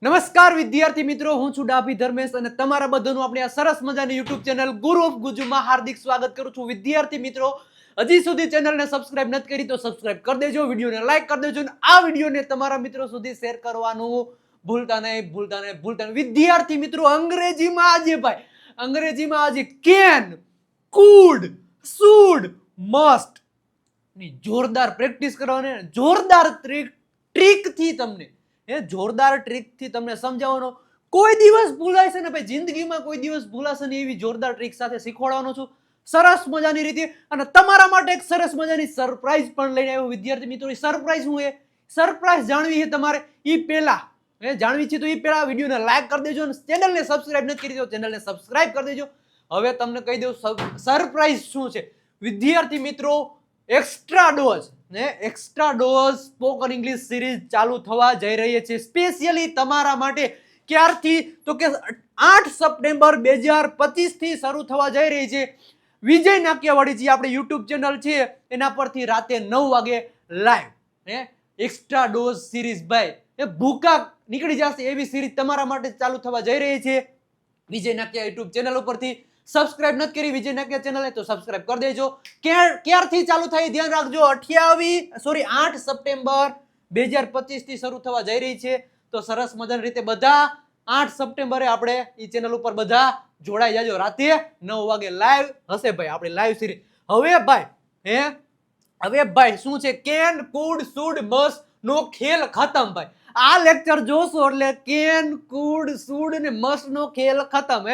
નમસ્કાર વિદ્યાર્થી મિત્રો, હું છું ડાભી ધર્મેશ અને તમારા બધાનું આપણે આ સરસ મજાની YouTube ચેનલ ગુરુ ઓફ ગુજુમાં હાર્દિક સ્વાગત કરું છું. વિદ્યાર્થી મિત્રો, હજી સુધી ચેનલને સબસ્ક્રાઇબ નથી કરી તો સબસ્ક્રાઇબ કરી દેજો, વિડિયોને લાઈક કરી દેજો અને આ વિડિયોને તમારા મિત્રો સુધી શેર કરવાનું ભૂલતા નહીં. વિદ્યાર્થી મિત્રો, અંગ્રેજીમાં આજે કેન, કુડ, શુડ, મસ્ટ ની જોરદાર પ્રેક્ટિસ કરવાની, જોરદાર ટ્રીક થી તમને સમજાવવાનો. કોઈ દિવસ ભૂલાય છે ને ભાઈ, જિંદગીમાં કોઈ દિવસ ભૂલાશે ને એવી જોરદાર ટ્રીક સાથે શીખવાડવાનો છું સરસ મજાની રીતે. અને તમારા માટે એક સરસ મજાની સરપ્રાઈઝ પણ લઈને આવ્યો. વિદ્યાર્થી મિત્રો, સરપ્રાઈઝ શું છે, સરપ્રાઈઝ જાણવી છે તમારે એ પહેલા જાણવી છે તો એ પહેલા વિડીયોને લાઈક કરી દેજો અને ચેનલને સબસ્ક્રાઇબ નથી કરી તો ચેનલને સબસ્ક્રાઇબ કરી દેજો. હવે તમને કહી દઉં સરપ્રાઈઝ શું છે. વિદ્યાર્થી મિત્રો, extra dose spoken English series ચાલુ થવા જઈ રહી છે સ્પેશિયલી તમારા માટે. ક્યારથી તો કે 8 સપ્ટેમ્બર 2025 થી શરૂ થવા જઈ રહી છે. વિજય નાક્યાવાડી જે આપણે YouTube ચેનલ છે એના પરથી રાતે 9 વાગે લાઈવ એક્સ્ટ્રા ડોઝ સિરીઝ ભાઈ ભૂકા નીકળી જશે એવી સિરીઝ તમારા માટે ચાલુ થવા જઈ રહી છે વિજય નાક્યા YouTube ચેનલ ઉપરથી. સબસ્ક્રાઇબ નથી કરી વિજય નાક્યા ચેનલને તો સબસ્ક્રાઇબ કરી દેજો. ક્યારથી ચાલુ થાય ધ્યાન રાખજો, 8 સપ્ટેમ્બર 2025 થી શરૂ થવા જઈ રહી છે. તો સરસ મજાની રીતે બધા 8 સપ્ટેમ્બરે આપણે એ ચેનલ ઉપર બધા જોડાઈ જાજો. રાતે 9 વાગે લાઈવ હશે ભાઈ આપણી લાઈવ સિરીઝ. હવે ભાઈ શું છે, કેન, કુડ, શુડ, મસ્ટ નો ખેલ ખતમ ભાઈ. આ લેક્ચર જોશો એટલે કેન, કુડ, શુડ ને મસ્ટ નો ખેલ ખતમ.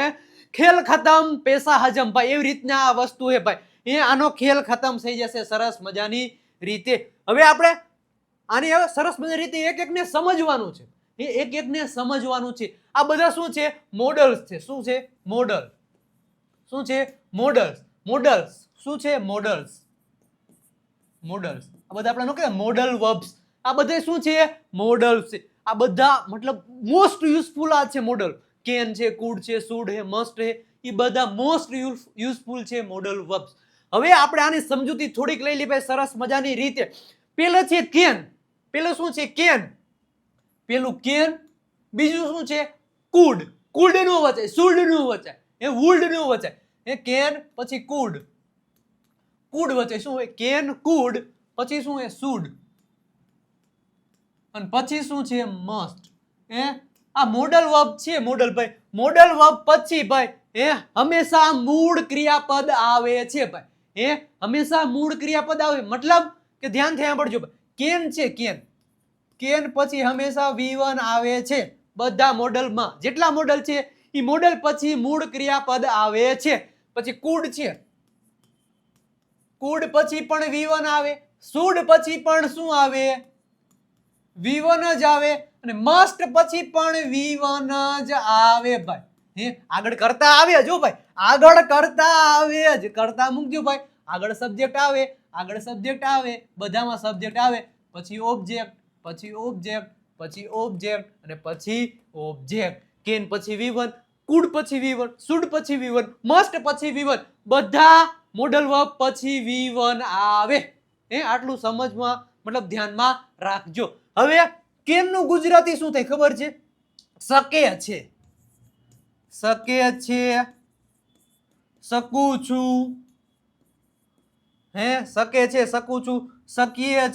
ખેલ ખતમ પૈસા હજમ ભાઈ, એવી રીતના આ વસ્તુ છે ભાઈ. આનો ખેલ ખતમ થઈ જશે સરસ મજાની રીતે. હવે આપણે આની હવે સરસ મજાની રીતે એક એકને સમજવાનું છે. આ બધા શું છે, મોડલ્સ છે. શું છે, મોડલ્સ. આ બધા આપણે કે મોડલ વર્બ્સ, આ બધા શું છે, મોડલ્સ છે. આ બધા મતલબ મોસ્ટ યુઝફુલ આ છે મોડલ. કેન છે, કુડ છે, શુડ છે, મસ્ટ છે, એ બધા મોસ્ટ યુઝફુલ છે મોડલ વર્બ્સ. હવે આપણે આની સમજૂતી થોડીક લઈ લી ભાઈ સરસ મજાની રીતે. પેલું છે કેન. શું છે, કેન. બીજું શું છે, કુડ. કુડ નું વચાય, શુડ નું વચાય, વુડ નું વચાય. કેન પછી કુડ વચાય. શું હોય, કેન, કુડ, પછી શું હોય, શુડ, અને પછી શું છે, મસ્ટ. આ મોડલ વર્બ છે. મોડલ વર્બ પછી ભાઈ હંમેશા મૂળ ક્રિયાપદ આવે છે ભાઈ. હંમેશા મૂળ ક્રિયાપદ આવે મતલબ કે ધ્યાનથી સાંભળજો ભાઈ. કેન છે, કેન પછી હંમેશા V1 આવે છે. બધા મોડલમાં જેટલા મોડલ છે એ મોડલ પછી મૂળ ક્રિયાપદ આવે છે. પછી કુડ છે, કુડ પછી પણ V1 આવે. શુડ પછી પણ શું આવે, V1 જ આવે. અને મસ્ટ પછી પણ V1 જ આવે ભાઈ. આગળ કરતા આવે જો ભાઈ, આગળ કરતા આવે જ, કરતા મૂકજો ભાઈ. આગળ સબ્જેક્ટ આવે, બધામાં સબ્જેક્ટ આવે, પછી ઓબ્જેક્ટ અને પછી ઓબ્જેક્ટ. કેન પછી V1, કુડ પછી V1, શુડ પછી V1, મસ્ટ પછી V1, બધા મોડલ વર્બ પછી V1 આવે. આટલું સમજમાં મતલબ ધ્યાનમાં રાખજો. હવે કેન નું ગુજરાતી શું થાય ખબર છે, શકે છે, શકું છું, શકે છે, શકું છું, શકીએ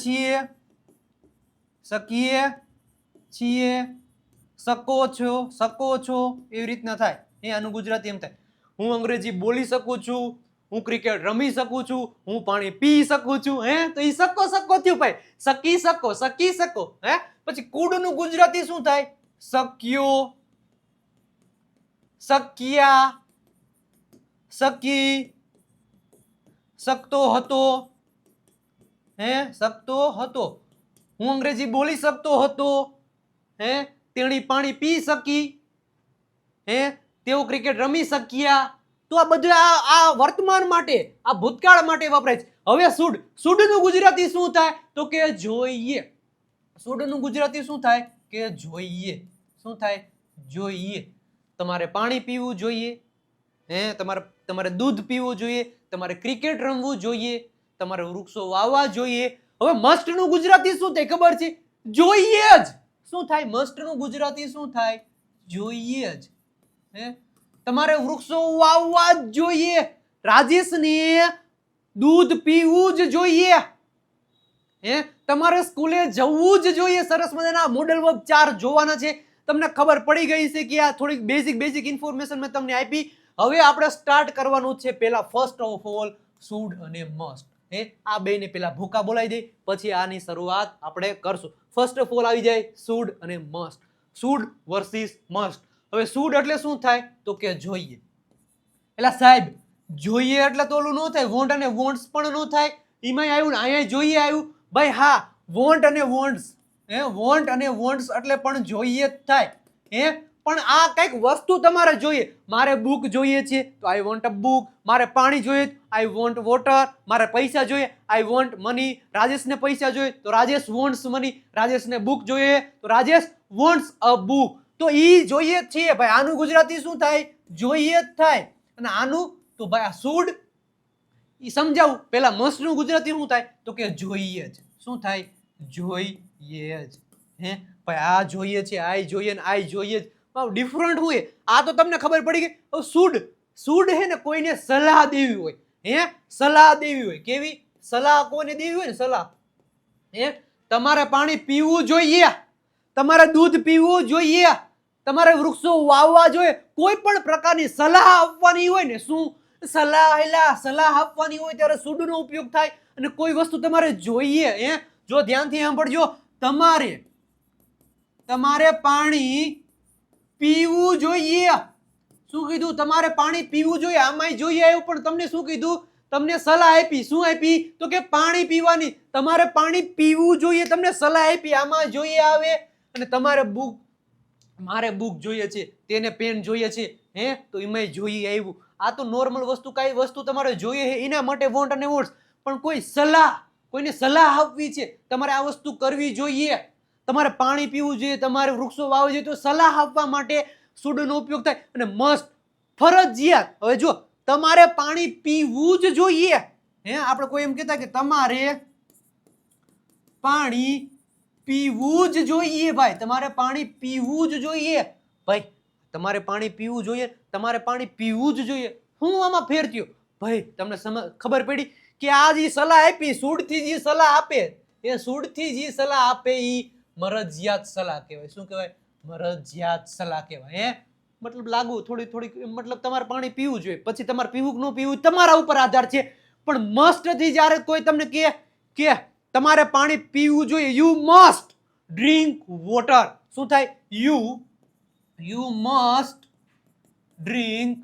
છીએ, શકો છો, એવી રીતના થાય. આનું ગુજરાતી એમ થાય, હું અંગ્રેજી બોલી શકું છું, હું ક્રિકેટ રમી શકું છું, હું પાણી પી શકું છું. તો એ શકો થયું ભાઈ, શકી શકો. પછી કુડ નું ગુજરાતી શું થાય, શક્યો, શક્યા, શકી, શકતો હતો. હું અંગ્રેજી બોલી શકતો હતો, તેણી પાણી પી શકી, તેઓ ક્રિકેટ રમી શક્યા. તો આ બધું આ વર્તમાન માટે, આ ભૂતકાળ માટે વપરાય છે. હવે શુડ નું ગુજરાતી શું થાય તો કે જોઈએ. શુડ નું ગુજરાતી શું થાય કે જોઈએ. જોઈએ. તમારે પાણી પીવું જોઈએ, તમારે દૂધ પીવું જોઈએ, તમારે ક્રિકેટ રમવું જોઈએ, તમારે વૃક્ષો વાવવા જોઈએ. હવે મસ્ટ નું ગુજરાતી શું થાય ખબર છે, જોઈએ જ. શું થાય? મસ્ટ નું ગુજરાતી શું થાય? જોઈએ જ. હે તમારે વૃક્ષો વાવવા જ જોઈએ. રાજેશને દૂધ પીવું જ જોઈએ. હે તમારે સ્કૂલે જવું જ જોઈએ. સરસ મજાના મોડેલ વર્બ 4 જોવાના છે. તમને ખબર પડી ગઈ છે કે આ થોડીક બેઝિક ઇન્ફોર્મેશન મેં તમને આપી. હવે આપણે સ્ટાર્ટ કરવાનું છે પહેલા ફર્સ્ટ ઓફ ઓલ શુડ અને મસ્ટ. હે આ બેને પહેલા ભૂકા બોલાવી દે, પછી આની શરૂઆત આપણે કરશું. ફર્સ્ટ ઓફ ઓલ આવી જાય શુડ અને મસ્ટ. Should versus must. હવે શુડ એટલે શું થાય? તો કે જોઈએ. એટલે સાહેબ જોઈએ એટલે તો ઓલું ન થાય, વોન્ટ અને વોન્ટ્સ પણ ન થાય. એમાંય આવ્યું ને અહીંયા જોઈએ આવ્યું. ભાઈ હા, વોન્ટ અને વોન્ટ્સ, વોન્ટ અને વોન્ટ્સ એટલે પણ જોઈએ જ થાય. પણ આ કઈક વસ્તુ તમારે જોઈએ. મારે બુક જોઈએ છે તો આઈ વોન્ટ અ બુક. મારે પાણી જોઈએ આઈ વોન્ટ વોટર. મારે પૈસા જોઈએ આઈ વોન્ટ મની. રાજેશને પૈસા જોઈએ તો રાજેશ વોન્ટ્સ મની. રાજેશને બુક જોઈએ તો રાજેશ વોન્ટ્સ અ બુક. તો ઈ જોઈએ જ છીએ ભાઈ. આનું ગુજરાતી શું થાય? જોઈએ જ થાય. અને આનું તો ભાઈ આ શુડ ઈ સમજાવું. પેલા મસ્ટ નું ગુજરાતી શું થાય? તો કે જોઈએ જ. શું થાય? જોઈએ જ. ભાઈ આ જોઈએ છે, આઈ જોઈએ ને આઈ જોઈએ જ. ડિફરન્ટ હોય. આ તો તમને ખબર પડી ગઈ. શુડ હે ને કોઈને સલાહ દેવી હોય. સલાહ દેવી હોય. કેવી સલાહ? કોને દેવી હોય ને સલાહ. તમારે પાણી પીવું જોઈએ, તમારે દૂધ પીવું જોઈએ, તમારે વૃક્ષો વાવવા જોઈએ. કોઈ પણ પ્રકારની સલાહ આપવાની હોય ને, શું સલાહ આપવાની હોય ત્યારે શુડ નો ઉપયોગ થાય. અને કોઈ વસ્તુ તમારે જોઈએ, જો ધ્યાનથી સાંભળજો, તમારે પાણી પીવું જોઈએ. શું કીધું? તમારે પાણી પીવું જોઈએ. આમાંય જોઈએ આવ્યું, પણ તમને શું કીધું? તમને સલાહ આપી. શું આપી? તો કે પાણી પીવાની. તમારે પાણી પીવું જોઈએ, તમને સલાહ આપી. આમાં જોઈએ આવે. અને તમારે મારે બુક જોઈએ છે, તેને પેન જોઈએ છે, તો એમાંય જોઈએ આવ્યું. આ તો નોર્મલ વસ્તુ. કઈ વસ્તુ તમારે જોઈએ છે એના માટે વોન્ટ અને વોન્ટ્સ. પણ કોઈને સલાહ આપવી છે, તમારે આ વસ્તુ કરવી જોઈએ, તમારે પાણી પીવું જોઈએ, તમારે વૃક્ષો વાવવા જોઈએ, તો સલાહ આપવા માટે શુડ નો ઉપયોગ થાય. અને મસ્ટ ફરજિયાત. હવે જો તમારે પાણી પીવું જ જોઈએ. આપણે કોઈ એમ કહેતા કે તમારે પાણી પીવું જ જોઈએ. ભાઈ તમારે પાણી પીવું જ જોઈએ. ભાઈ તમારે પાણી પીવું જોઈએ, તમારે પાણી પીવું જ જોઈએ. હું આમાં ફેર થયો? ભાઈ તમને ખબર પડી કે આ જે સલાહ આપી, શુડથી જે સલાહ આપે, એ શુડથી જે સલાહ આપે એ મરજિયાત સલાહ કહેવાય. શું કહેવાય? મરજિયાત સલાહ કહેવાય. મતલબ લાગુ થોડીક મતલબ તમારે પાણી પીવું જોઈએ. પછી તમારે પીવું કે ન પીવું તમારા ઉપર આધાર છે. પણ મસ્ટ થી જ્યારે કોઈ તમને કે તમારે પાણી પીવું જોઈએ, યુ મસ્ટ ડ્રિંક વોટર. શું થાય? You must drink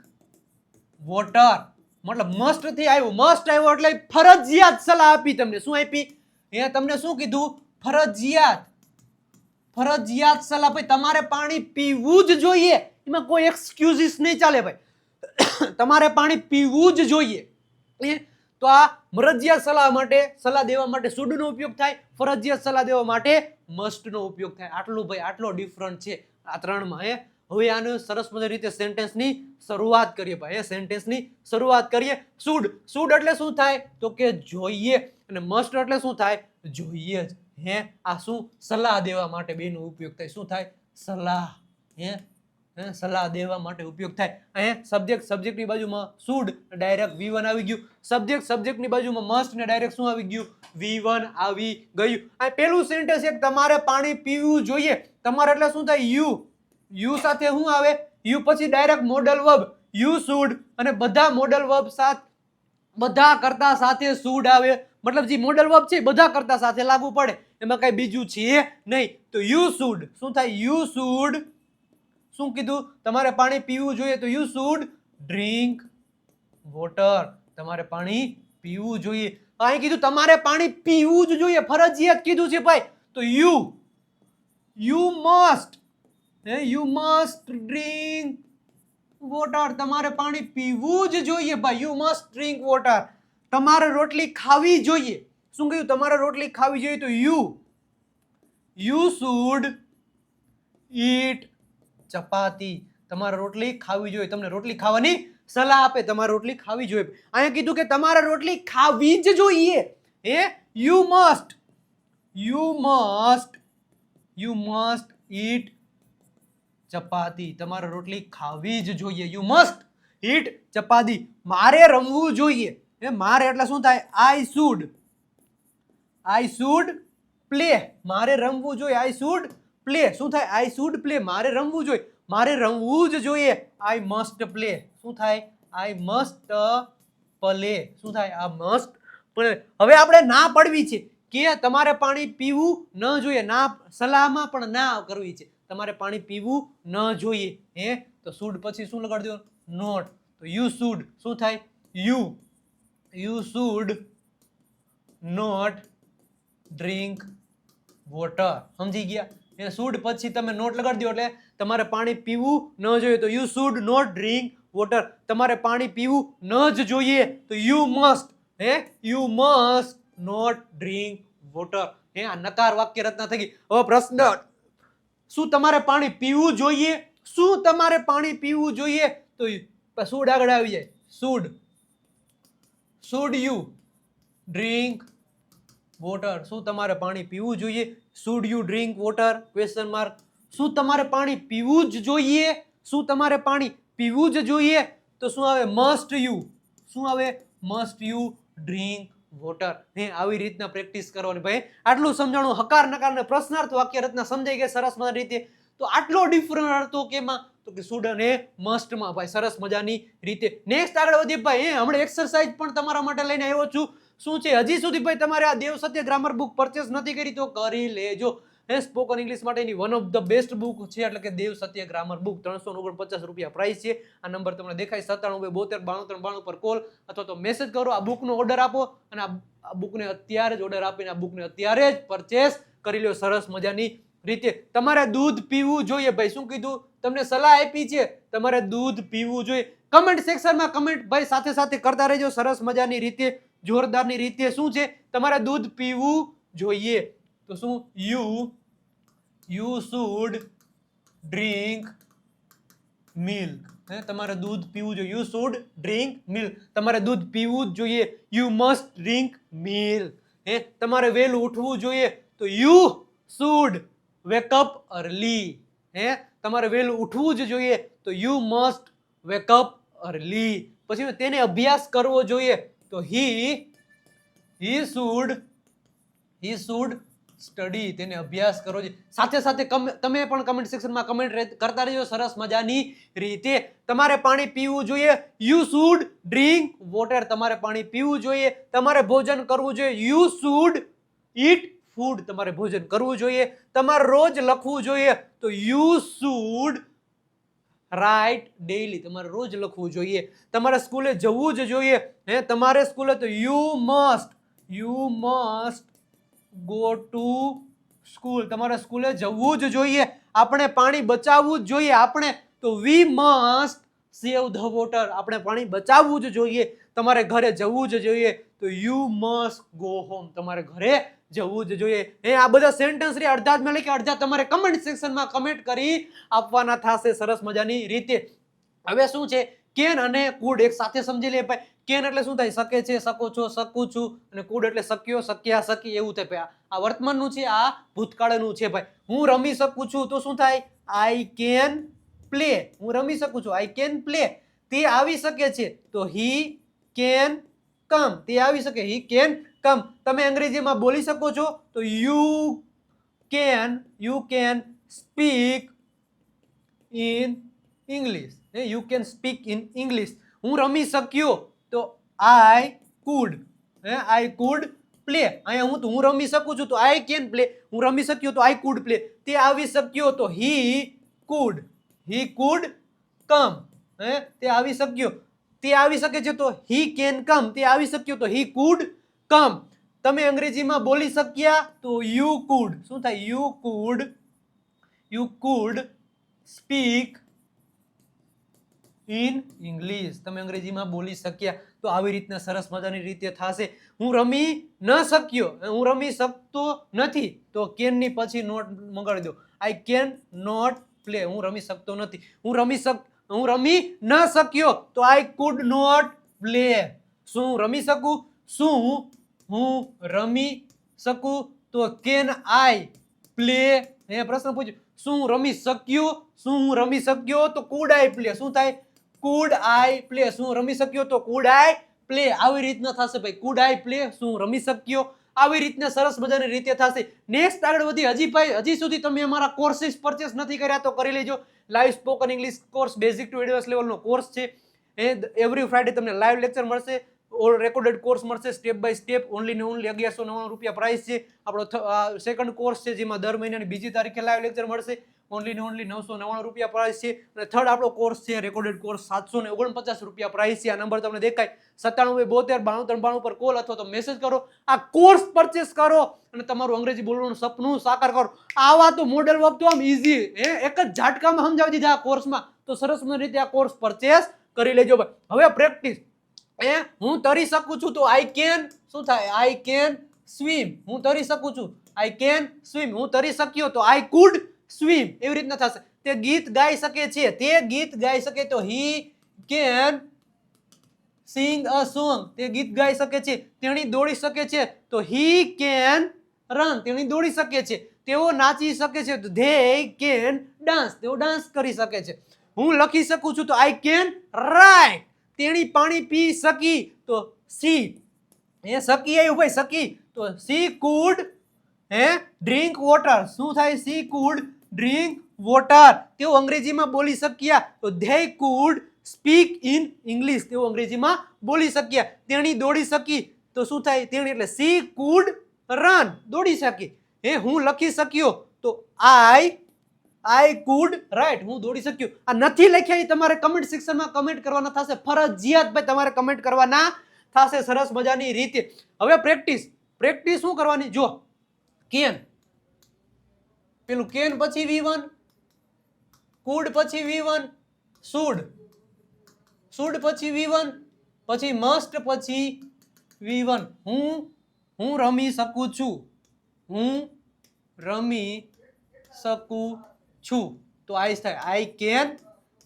water. મતલબ મસ્ટ થી આવ્યું. મસ્ટ આવ્યો એટલે ફરજિયાત સલાહ આપી તમને. શું આપી? તમને શું કીધું? ફરજિયાત સલાહ. ભાઈ તમારે પાણી પીવું જ જોઈએ. એમાં કોઈ એક્સક્યુઝિસ નહીં ચાલે ભાઈ. તમારે પાણી પીવું જ જોઈએ. તો આ મરજિયાત સલાહ દેવા માટે શુડ નો ઉપયોગ થાય. ફરજિયાત સલાહ દેવા માટે મસ્ટ નો ઉપયોગ થાય. આટલું ભાઈ, આટલો ડિફરન્ટ છે આ ત્રણમાં. હવે આનું સરસ મજાની રીતે સેન્ટેન્સની શરૂઆત કરીએ ભાઈ. સેન્ટેન્સની શરૂઆત કરીએ. શુડ એટલે શું થાય? તો કે જોઈએ. અને મસ્ટ એટલે શું થાય? જોઈએ જ. આ શું? સલાહ દેવા માટે બેનો ઉપયોગ થાય. શું થાય? સલાહ. સલાહ દેવા માટે ઉપયોગ થાય. અહીંયા સબ્જેક્ટની બાજુમાં શુડ, ડાયરેક્ટ V1 આવી ગયું. સબ્જેક્ટની બાજુમાં મસ્ટ ને ડાયરેક્ટ શું આવી ગયું? V1 આવી ગયું. આ પેલું સેન્ટેન્સ એક તમારે પાણી પીવું જોઈએ. તમારે એટલે શું થાય? યુ સાથે શું આવે? યુ પછી direct model verb you should. અને બધા મોડલ વર્બ સાથે બધા કરતા સાથે શુડ આવે. મતલબ જે મોડલ વર્બ છે બધા કરતા સાથે લાગુ પડે. એમાં કઈ બીજું છે નહીં. તો યુ શુડ શું થાય? યુ શુડ શું કીધું? તમારે પાણી પીવું જોઈએ તો યુ શુડ ડ્રિંક વોટર. તમારે પાણી પીવું જોઈએ. અહીં કીધું તમારે પાણી પીવું જ જોઈએ. ફરજિયાત કીધું છે ભાઈ. તો યુ મસ્ટ ડ્રિંક વોટર. તમારે પાણી પીવું જ જોઈએ ભાઈ. You must drink water. તમારે રોટલી ખાવી જોઈએ. શું કહ્યું? તમારે રોટલી ખાવી જોઈએ તો યુ શુડ ઈટ ચપાતી. તમારે રોટલી ખાવી જોઈએ. તમને રોટલી ખાવાની સલાહ આપે. તમારે રોટલી ખાવી જોઈએ. અહીંયા કીધું કે તમારે રોટલી ખાવી જ જોઈએ. યુ મસ્ટ ઈટ ચપાતી. તમારે રોટલી ખાવી જ જોઈએ. યુ મસ્ટ ઈટ ચપાતી. મારે રમવું જોઈએ. મારે એટલે શું થાય? I should play. મારે રમવું જોઈએ. I should play. શું થાય? I should play. મારે રમવું જોઈએ. મારે રમવું જ જોઈએ. I must play. શું થાય? I must play. શું થાય? આ મસ્ટ પ્લે. હવે આપણે ના પડવી છે કે તમારે પાણી પીવું ન જોઈએ. ના સલાહમાં પણ ના કરવી છે. તમારે પાણી પીવું ન જોઈએ. તો શુડ પછી શું લગાડી દો? નોટ. તો યુ શુડ. શું થાય? You should not drink water. સમજી ગયા? એ શુડ પછી તમે નોટ લગાડી દો એટલે તમારે પાણી પીવું ન જોઈએ. તો you should not drink water. તમારે પાણી પીવું ન જ જોઈએ તો you must. You must not drink water. આ નકાર વાક્ય રચના થઈ ગઈ. હવે પ્રશ્ન, શું તમારે પાણી પીવું જોઈએ? શું તમારે પાણી પીવું જોઈએ? તો શુડ આગળ આવી જાય. Should you drink water. શું તમારે પાણી પીવું જોઈએ? Should you drink water? Question mark. શું તમારે પાણી પીવું જ જોઈએ? શું તમારે પાણી પીવું જ જોઈએ? તો શું આવે? Must you. શું આવે? Must you drink water. આવી રીતના પ્રેક્ટિસ કરવાની ભાઈ. આટલું સમજાણું. હકાર નકાર ને પ્રશ્નાર્થ વાક્ય રચના સમજાઈ ગઈ સરસ મજાની રીતે. તો આટલો ડિફરન્ટ હતો કેમાં? તો કે શુડ અને મસ્ટમાં ભાઈ. સરસ મજાની રીતે. નેક્સ્ટ આગળ વધીએ ભાઈ. હમણાં એક્સરસાઇઝ પણ તમારા માટે લઈને આવ્યો છું. શું છે? હજી સુધી ભાઈ તમારે આ દેવ સત્ય ગ્રામર બુક પરચેસ નથી કરી તો કરી લેજો. સ્પોકન ઇંગ્લિશ માટેની one of the best book છે એટલે કે દેવ સત્ય ગ્રામર બુક. 349 રૂપિયા પ્રાઇસ છે. આ નંબર તમને દેખાય 9792729392 પર કોલ અથવા તો મેસેજ કરો. આ બુકનો ઓર્ડર આપો અને આ બુકને અત્યારે જ ઓર્ડર આપીને આ બુકને અત્યારે જ પરચેસ કરી લો સરસ મજાની રીતે. તમારે દૂધ પીવું જોઈએ ભાઈ. શું કીધું? તમને સલાહ આપી છે. તમારે દૂધ પીવું જોઈએ. કમેન્ટ સેક્શનમાં કમેન્ટ ભાઈ સાથે સાથે કરતા રહેજો સરસ મજાની રીતે, જોરદારની રીતે. શું છે? તમારે દૂધ પીવું જોઈએ. તો શું? You should drink milk. તમારે દૂધ પીવું જોઈએ. You should drink milk. તમારે દૂધ પીવું જ જોઈએ. You must drink milk. તમારે વહેલું ઉઠવું જોઈએ. તો you should wake up early. તમારે વહેલું ઉઠવું જ જોઈએ. તો you must wake up early. પછી તેને અભ્યાસ કરવો જોઈએ. તો હી શુડ સ્ટડી. તેને અભ્યાસ કરવો જોઈએ. સાથે સાથે તમે પણ કમેન્ટ સેક્શનમાં કમેન્ટ કરતા રહેજો સરસ મજાની રીતે. તમારે પાણી પીવું જોઈએ. You should drink water. તમારે પાણી પીવું જોઈએ. તમારે ભોજન કરવું જોઈએ. You should eat food. તમારે ભોજન કરવું જોઈએ. તમારે રોજ લખવું જોઈએ. તો યુ શુડ રાઇટ ડેઈલી. તમારે રોજ લખવું જોઈએ. તમારે સ્કૂલે જવું જ જોઈએ. તમારે સ્કૂલે તો you must go to school. તમારે સ્કૂલે જવું જ જોઈએ. આપણે પાણી બચાવવું જ જોઈએ. આપણે તો we must save the water. આપણે પાણી બચાવવું જ જોઈએ. તમારે ઘરે જવું જ જોઈએ. તો યુ મસ્ટ ગો હોમ. તમારે ઘરે જવું જ જોઈએ. આ બધા સેન્ટેન્સ રે અડધા જ મળે કે અડધા તમારે કમેન્ટ સેક્શનમાં કમેન્ટ કરી આપવાના થશે સરસ મજાની રીતે. હવે શું છે? કેન અને કુડ એક સાથે સમજી લે ભાઈ. કેન એટલે શું થાય? શકે છે, શકો છો, શકું છું. અને કુડ એટલે શક્યો, શક્યા, શકી એવું થાય ભાઈ. આ વર્તમાનનું છે, આ ભૂતકાળનું છે ભાઈ. હું રમી શકું છું તો શું થાય? I can play. હું રમી શકું છું. I can play. તે આવી શકે છે તો હી કેન કમ. તે આવી શકે. He can come. તમે અંગ્રેજીમાં બોલી શકો છો તો you can speak in English. You can speak in English. હું રમી શક્યો તો આઈ કુડ પ્લે. અહીંયા હું રમી શકું છું તો આઈ કેન પ્લે. હું રમી શક્યો તો આઈ કુડ પ્લે. તે આવી શક્યો તો હી કુડ કમ. તે આવી શક્યો. તે આવી શકે છે તો હી કેન કમ. તે આવી શક્યો તો હી કુડ કમ. તમે અંગ્રેજીમાં બોલી શક્યા તો યુ કુડ. શું થાય? You could speak in English. તમે અંગ્રેજીમાં બોલી શક્યા. તો આવી રીતના સરસ મજાની રીતે થશે. હું રમી ન શક્યો. હું રમી શકતો નથી તો કેન ની પછી નોટ મંગાડી દો. I can not play. હું રમી શકતો નથી. હું રમી ન શક્યો તો આઈ કુડ નોટ પ્લે. શું રમી શકું? શું હું રમી શકું તો કેન આઈ પ્લે. પ્રશ્ન પૂછ્યો શું રમી શક્યો? શું હું રમી શક્યો? તો કુડ આઈ પ્લે. શું થાય? Food I play. શું રમી શક્યો? તો કુડ આઈ પ્લે. આવી રીતના થશે ભાઈ. Food I play. શું રમી શક્યો? આવી રીતના સરસ મજાની રીતે થશે. નેક્સ્ટ આગળ વધી. હજી સુધી તમે અમારા કોર્સિસ પરચેસ નથી કર્યા તો કરી લેજો. Live spoken English course basic to advance લેવલનો કોર્સ છે. એવરી ફ્રાઈડે તમને લાઈવ લેક્ચર મળશે, ઓલ રેકોર્ડેડ કોર્સ મળશે સ્ટેપ બાય સ્ટેપ. ઓનલી ને ઓનલી 1199 રૂપિયા પ્રાઇસ છે. આપણો સેકન્ડ કોર્સ છે જેમાં દર મહિનાની બીજી તારીખે લાઈવ લેક્ચર મળશે. ઓનલી ને ઓનલી 999 રૂપિયા પ્રાઇસ છે. અને થર્ડ આપણો કોર્સ છે રેકોર્ડેડ કોર્સ 749 રૂપિયા પ્રાઇસ છે. આ નંબર તમને દેખાય 9772929392 પર કોલ અથવા તો મેસેજ કરો. આ કોર્સ પરચેસ કરો અને તમારું અંગ્રેજી બોલવાનું સપનું સાકાર કરો. આવા તો મોડેલ વર્ક તો આમ ઈઝી એક જ ઝાટકામાં સમજાવી દીધા આ કોર્સમાં. તો સરસ રીતે આ કોર્સ પરચેસ કરી લેજો ભાઈ. હવે પ્રેક્ટિસ. હું તરી શકું છું તો આઈ કેન. શું થાય? I can swim. હું તરી શકું છું. I can swim. હું તરી શક્યો તો આઈ કુડ સ્વિમ. એવી રીતના થશે. તે ગીત ગાઈ શકે છે. તે ગીત ગાઈ શકે તો he can sing a song. તે ગીત ગાઈ શકે છે. તેણી દોડી શકે છે તો હી કેન રન. તેણી દોડી શકે છે. તેઓ નાચી શકે છે તો ધે કેન ડાન્સ. તેઓ ડાન્સ કરી શકે છે. હું લખી શકું છું તો આઈ કેન રાઇટ. તેણી પાણી પી શકી તો સી. શકી આવ્યું ભાઈ. શકી તો સી કુડ ડ્રિંક વોટર. શું થાય? C food drink water. તેઓ અંગ્રેજીમાં બોલી શક્યા તો they food speak in English. તેઓ અંગ્રેજીમાં બોલી શક્યા. તેણી દોડી શકી તો શું થાય? તેણી એટલે સી કુડ રન. દોડી શકી. હું લખી શક્યો તો આઈ કુડ રાઇટ. હું દોડી શક્યો. આ નથી લખ્યા એ તમારે કમેન્ટ સેક્શનમાં કમેન્ટ કરવાના થશે. ફરજિયાત ભાઈ તમારે કમેન્ટ કરવાના થશે સરસ મજાની રીતે. હવે પ્રેક્ટિસ શું કરવાની? જો કેન, પેલું કેન પછી V1, કુડ પછી V1, શુડ પછી V1, પછી મસ્ટ પછી V1. હું રમી શકું છું. હું રમી શકું છું તો આઈ થાય આઈ કેન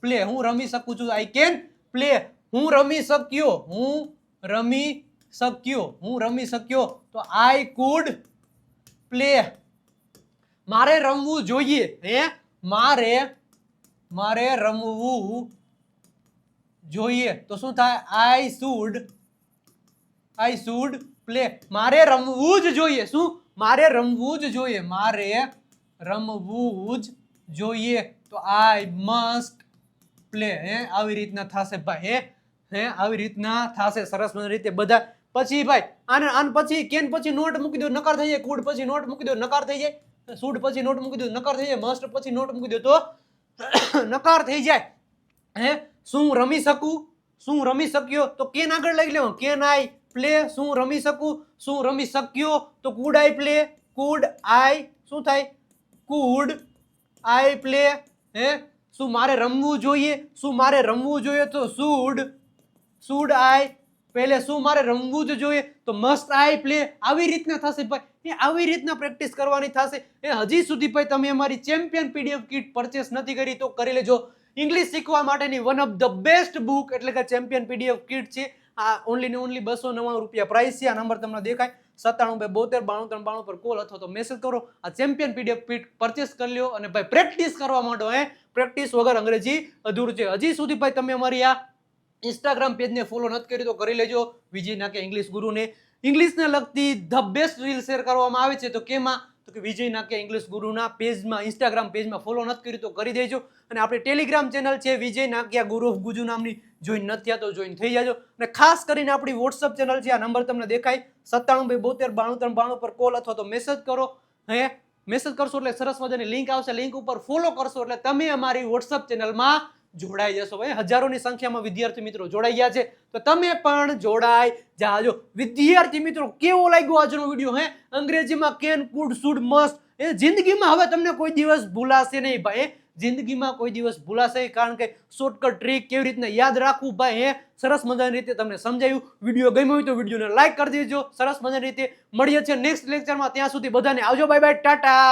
પ્લે. હું રમી શકું છું. I can play. હું રમી શક્યો. હું રમી શક્યો તો આઈ કુડ પ્લે. મારે રમવું જોઈએ. મારે રમવું જોઈએ તો શું થાય? I should play. મારે રમવું જ જોઈએ. શું? મારે રમવું જ જોઈએ. મારે રમવું જ જોઈએ તો આઈ મસ્ટ પ્લે. આવી રીતના થશે ભાઈ. આવી રીતના થશે સરસ રીતે બધા. પછી ભાઈ આને પછી કેન પછી નોટ મૂકી દો નકાર થઈ જાય. કુડ પછી નોટ મૂકી દો નકાર થઈ જાય. શુડ પછી નોટ મૂકી દો નકાર થઈ જાય. મસ્ટ પછી નોટ મૂકી દો તો નકાર થઈ જાય. શું રમી શકું? શું રમી શક્યો તો કેન આગળ લઈ લેવો. Can I play. શું રમી શકું? શું રમી શક્યો તો કુડ આઈ પ્લે. કુડ આઈ શું થાય? Food I play. શું મારે રમવું જોઈએ? શું મારે રમવું જોઈએ તો શુડ આઈ પહેલે. શું મારે રમવું જ જોઈએ તો મસ્ટ આઈ પ્લે. આવી રીતના થશે ભાઈ. આવી રીતના પ્રેક્ટિસ કરવાની થશે. હજી સુધી ભાઈ તમે અમારી ચેમ્પિયન PDF કીટ પરચેસ નથી કરી તો કરી લેજો. ઇંગ્લિશ શીખવા માટેની one of the best book એટલે કે ચેમ્પિયન PDF કીટ છે. આ ઓનલી ને ઓનલી 299 રૂપિયા પ્રાઇસ છે. આ નંબર તમને દેખાય 9772929392 પર કોલ અથવા તો મેસેજ કરો. આ ચેમ્પિયન PDF કીટ પરચેસ કરી લો અને ભાઈ પ્રેક્ટિસ કરવા માંડો. પ્રેક્ટિસ વગર અંગ્રેજી અધૂરું છે. હજી સુધી ભાઈ તમે અમારી આ ઇન્સ્ટાગ્રામ પેજને ફોલો નથી કર્યું તો કરી લેજો. વિજય નાકે ઇંગ્લિશ ગુરુને ઇંગ્લિશને લગતી ધ બેસ્ટ રીલ શેર કરવામાં આવે છે. તો કેમાં? તો કે વિજય નાકે ઇંગ્લિશ ગુરુના પેજમાં ઇન્સ્ટાગ્રામ પેજમાં ફોલો નથી કર્યું તો કરી દેજો. અને આપણે ટેલિગ્રામ ચેનલ છે વિજય નાકિયા ગુરુ ઓફ ગુજુ નામની. જોઈન નથી થયા તો જોઈન થઈ જાજો. અને ખાસ કરીને આપણી વોટ્સઅપ ચેનલ છે. આ નંબર તમને દેખાય 9772929392 પર કોલ અથવા તો મેસેજ કરો. મેસેજ કરશો એટલે સરસ મજાની લિંક આવશે. લિંક ઉપર ફોલો કરશો એટલે તમે અમારી વોટ્સઅપ ચેનલમાં જોડાઈ જશો. ભાઈ હજારોની સંખ્યામાં વિદ્યાર્થી મિત્રો જોડાઈ ગયા છે તો તમે પણ જોડાઈ જાજો. વિદ્યાર્થી મિત્રો કેવો લાગ્યો આજનો વિડીયો? અંગ્રેજીમાં કેન કુડ શુડ મસ્ટ. જિંદગીમાં હવે તમને કોઈ દિવસ ભૂલાશે નહીં ભાઈ. જિંદગીમાં કોઈ દિવસ ભૂલાશે કારણ કે શોર્ટકટ ટ્રીક કેવી રીતના યાદ રાખવું ભાઈ સરસ મજાની રીતે તમને સમજાયું. વિડીયો ગમ્યો હોય તો વિડીયોને લાઈક કરી દેજો. સરસ મજાની રીતે મળીએ છીએ નેક્સ્ટ લેક્ચરમાં. ત્યાં સુધી બધાને આવજો. Bye bye Tata.